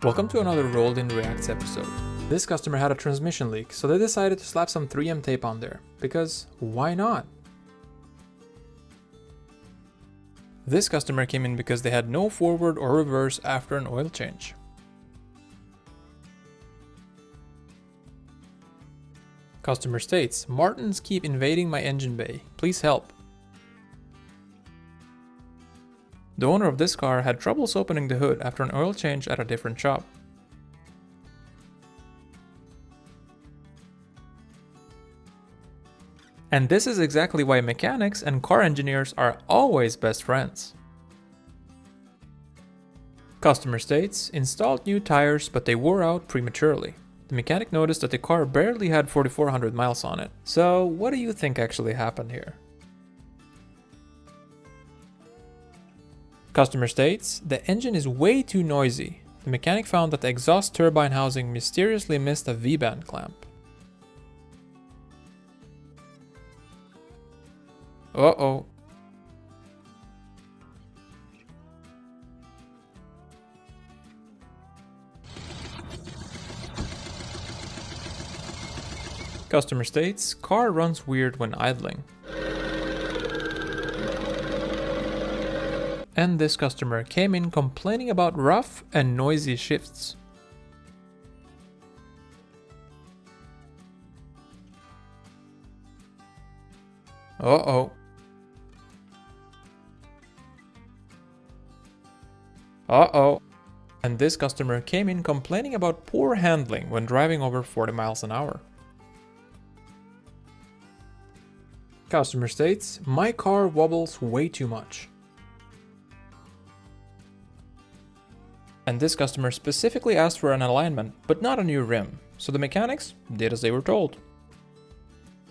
Welcome to another Rolled in Reacts episode. This customer had a transmission leak, so they decided to slap some 3M tape on there, because why not? This customer came in because they had no forward or reverse after an oil change. Customer states, Martins keep invading my engine bay, please help. The owner of this car had troubles opening the hood after an oil change at a different shop. And this is exactly why mechanics and car engineers are always best friends. Customer states, installed new tires but they wore out prematurely. The mechanic noticed that the car barely had 4,400 miles on it. So what do you think actually happened here? Customer states, the engine is way too noisy. The mechanic found that the exhaust turbine housing mysteriously missed a V-band clamp. Uh-oh. Customer states, car runs weird when idling. And this customer came in complaining about rough and noisy shifts. Uh-oh. Uh-oh. And this customer came in complaining about poor handling when driving over 40 miles an hour. Customer states, my car wobbles way too much. And this customer specifically asked for an alignment, but not a new rim, so the mechanics did as they were told.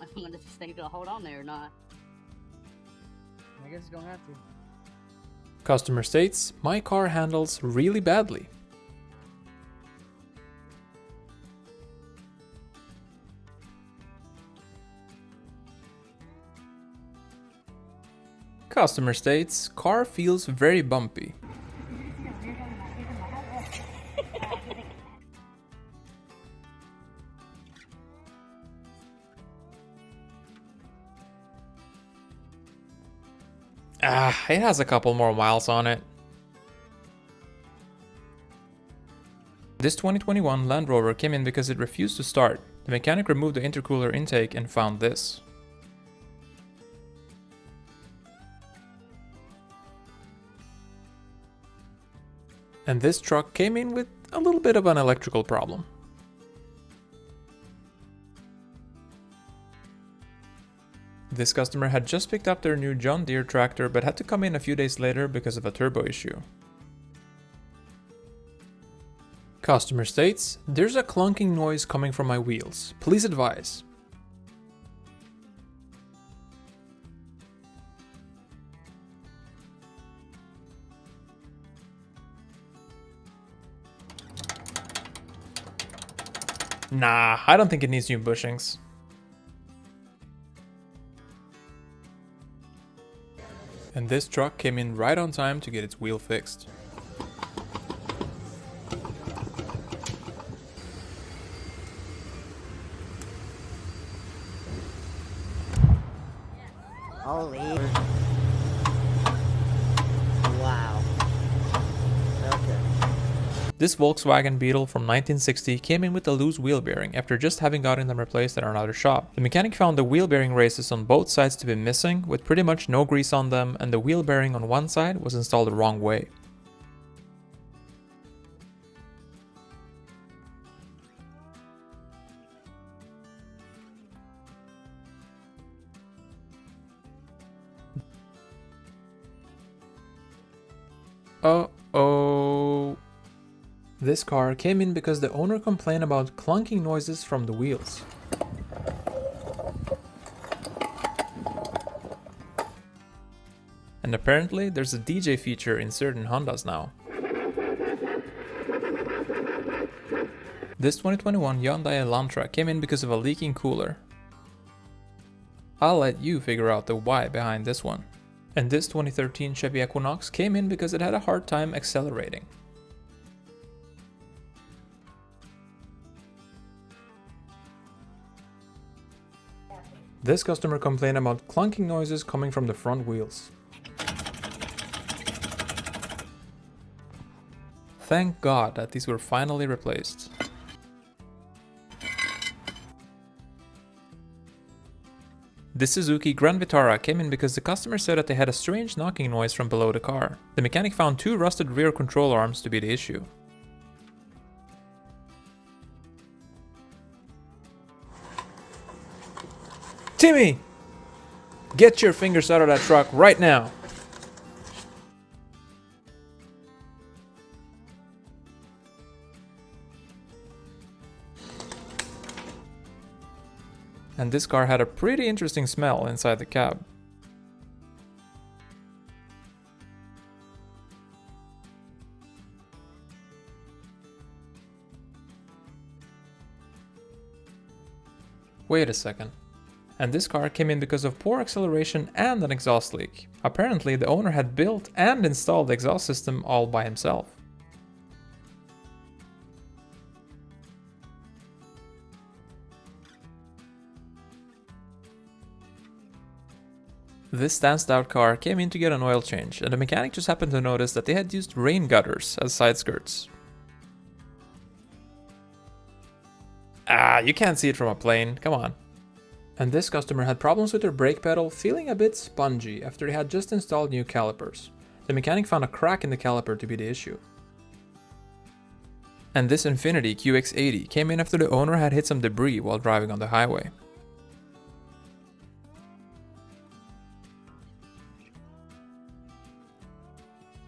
I'm gonna just think to hold on there or not. I guess it's gonna have to. Customer states, my car handles really badly. Customer states, car feels very bumpy. It has a couple more miles on it. This 2021 Land Rover came in because it refused to start. The mechanic removed the intercooler intake and found this. And this truck came in with a little bit of an electrical problem. This customer had just picked up their new John Deere tractor but had to come in a few days later because of a turbo issue. Customer states, there's a clunking noise coming from my wheels. Please advise. Nah, I don't think it needs new bushings. And this truck came in right on time to get its wheel fixed. Holy. Wow. Okay. This Volkswagen Beetle from 1960 came in with a loose wheel bearing after just having gotten them replaced at another shop. The mechanic found the wheel bearing races on both sides to be missing, with pretty much no grease on them, and the wheel bearing on one side was installed the wrong way. Uh-oh. This car came in because the owner complained about clunking noises from the wheels. And apparently there's a DJ feature in certain Hondas now. This 2021 Hyundai Elantra came in because of a leaking cooler. I'll let you figure out the why behind this one. And this 2013 Chevy Equinox came in because it had a hard time accelerating. This customer complained about clunking noises coming from the front wheels. Thank God that these were finally replaced. This Suzuki Grand Vitara came in because the customer said that they had a strange knocking noise from below the car. The mechanic found 2 rusted rear control arms to be the issue. Timmy! Get your fingers out of that truck right now! And this car had a pretty interesting smell inside the cab. Wait a second. And this car came in because of poor acceleration and an exhaust leak. Apparently, the owner had built and installed the exhaust system all by himself. This stanced out car came in to get an oil change, and the mechanic just happened to notice that they had used rain gutters as side skirts. Ah, you can't see it from a plane, come on. And this customer had problems with their brake pedal, feeling a bit spongy after they had just installed new calipers. The mechanic found a crack in the caliper to be the issue. And this Infiniti QX80 came in after the owner had hit some debris while driving on the highway.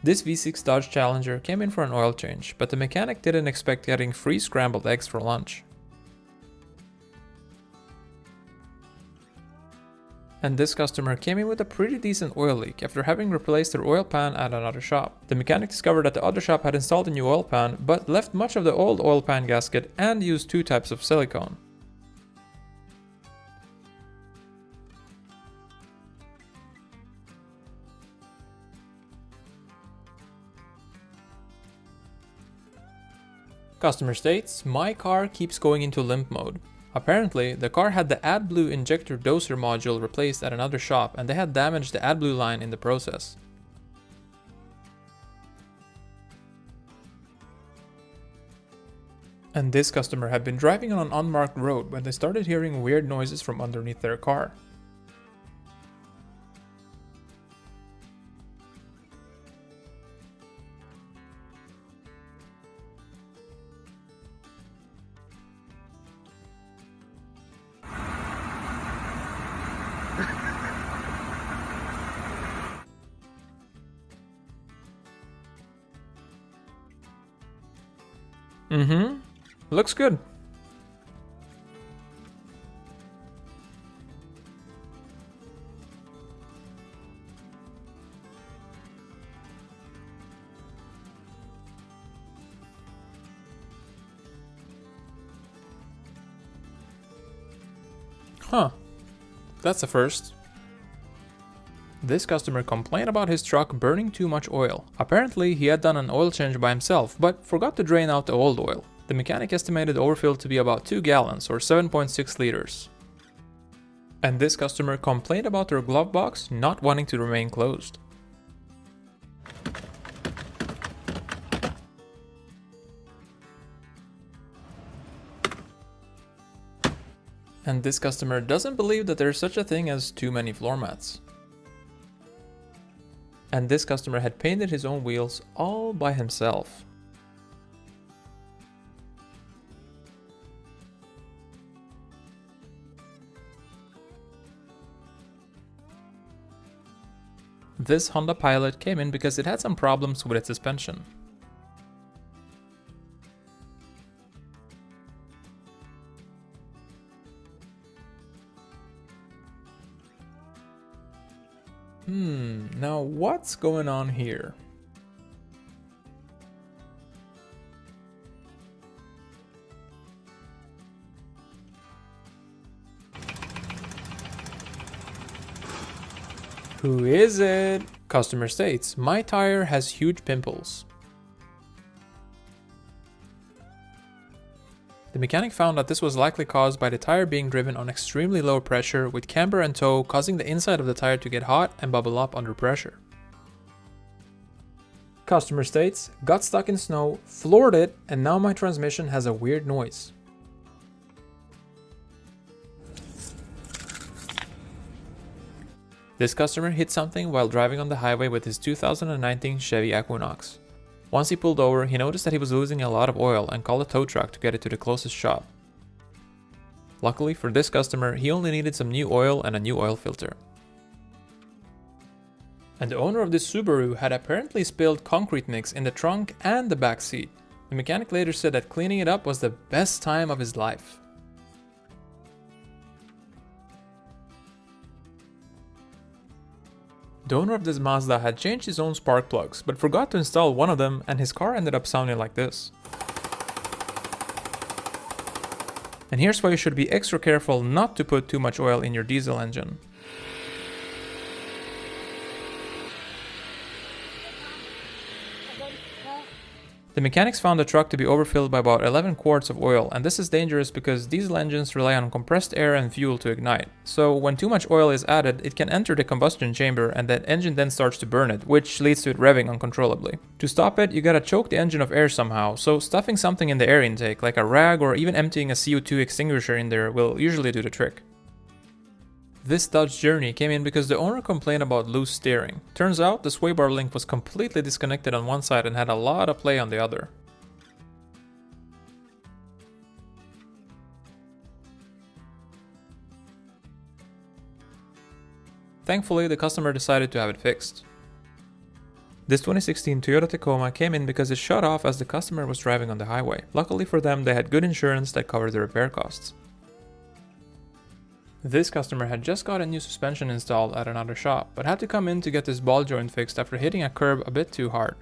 This V6 Dodge Challenger came in for an oil change, but the mechanic didn't expect getting free scrambled eggs for lunch. And this customer came in with a pretty decent oil leak after having replaced their oil pan at another shop. The mechanic discovered that the other shop had installed a new oil pan, but left much of the old oil pan gasket and used 2 types of silicone. Customer states, my car keeps going into limp mode. Apparently, the car had the AdBlue injector doser module replaced at another shop and they had damaged the AdBlue line in the process. And this customer had been driving on an unmarked road when they started hearing weird noises from underneath their car. Looks good. Huh. That's a first. This customer complained about his truck burning too much oil. Apparently, he had done an oil change by himself, but forgot to drain out the old oil. The mechanic estimated the overfill to be about 2 gallons or 7.6 liters. And this customer complained about their glove box not wanting to remain closed. And this customer doesn't believe that there's such a thing as too many floor mats. And this customer had painted his own wheels all by himself. This Honda Pilot came in because it had some problems with its suspension. Now what's going on here? Who is it? Customer states, my tire has huge pimples. The mechanic found that this was likely caused by the tire being driven on extremely low pressure with camber and toe causing the inside of the tire to get hot and bubble up under pressure. Customer states, got stuck in snow, floored it, and now my transmission has a weird noise. This customer hit something while driving on the highway with his 2019 Chevy Equinox. Once he pulled over, he noticed that he was losing a lot of oil and called a tow truck to get it to the closest shop. Luckily for this customer, he only needed some new oil and a new oil filter. And the owner of this Subaru had apparently spilled concrete mix in the trunk and the back seat. The mechanic later said that cleaning it up was the best time of his life. The owner of this Mazda had changed his own spark plugs, but forgot to install one of them, and his car ended up sounding like this. And here's why you should be extra careful not to put too much oil in your diesel engine. The mechanics found the truck to be overfilled by about 11 quarts of oil, and this is dangerous because diesel engines rely on compressed air and fuel to ignite. So when too much oil is added, it can enter the combustion chamber and that engine then starts to burn it, which leads to it revving uncontrollably. To stop it, you gotta choke the engine of air somehow, so stuffing something in the air intake, like a rag or even emptying a CO2 extinguisher in there will usually do the trick. This Dodge Journey came in because the owner complained about loose steering. Turns out the sway bar link was completely disconnected on one side and had a lot of play on the other. Thankfully, the customer decided to have it fixed. This 2016 Toyota Tacoma came in because it shut off as the customer was driving on the highway. Luckily for them, they had good insurance that covered the repair costs. This customer had just got a new suspension installed at another shop, but had to come in to get this ball joint fixed after hitting a curb a bit too hard.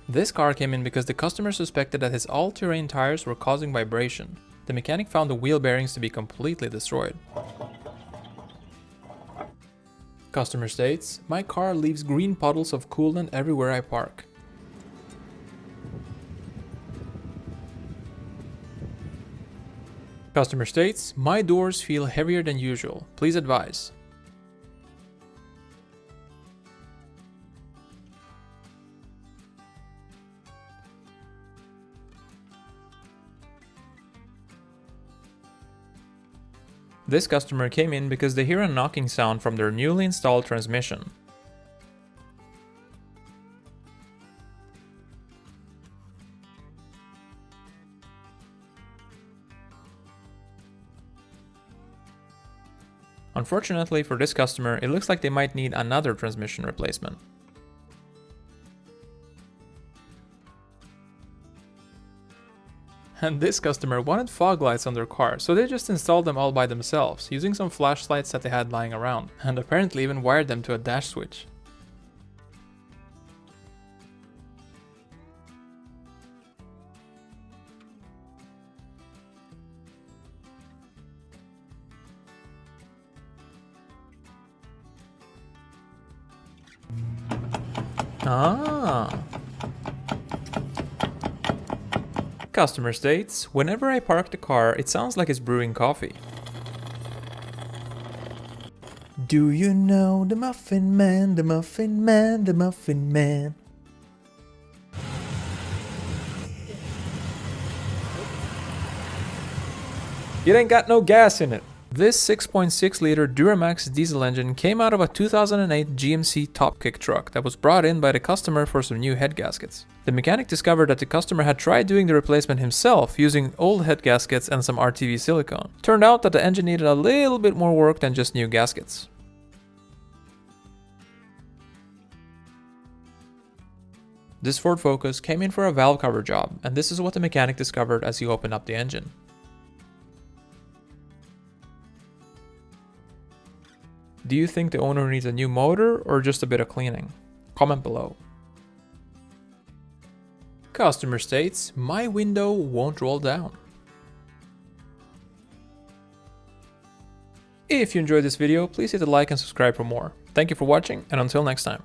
This car came in because the customer suspected that his all-terrain tires were causing vibration. The mechanic found the wheel bearings to be completely destroyed. Customer states, my car leaves green puddles of coolant everywhere I park. Customer states, my doors feel heavier than usual. Please advise. This customer came in because they hear a knocking sound from their newly installed transmission. Unfortunately for this customer, it looks like they might need another transmission replacement. And this customer wanted fog lights on their car, so they just installed them all by themselves, using some flashlights that they had lying around, and apparently even wired them to a dash switch. Ah. Customer states, whenever I park the car, it sounds like it's brewing coffee. Do you know the Muffin Man, the Muffin Man, the Muffin Man? It ain't got no gas in it. This 6.6 liter Duramax diesel engine came out of a 2008 GMC Top Kick truck that was brought in by the customer for some new head gaskets. The mechanic discovered that the customer had tried doing the replacement himself using old head gaskets and some RTV silicone. Turned out that the engine needed a little bit more work than just new gaskets. This Ford Focus came in for a valve cover job, and this is what the mechanic discovered as he opened up the engine. Do you think the owner needs a new motor or just a bit of cleaning? Comment below. Customer states, my window won't roll down. If you enjoyed this video, please hit the like and subscribe for more. Thank you for watching, and until next time.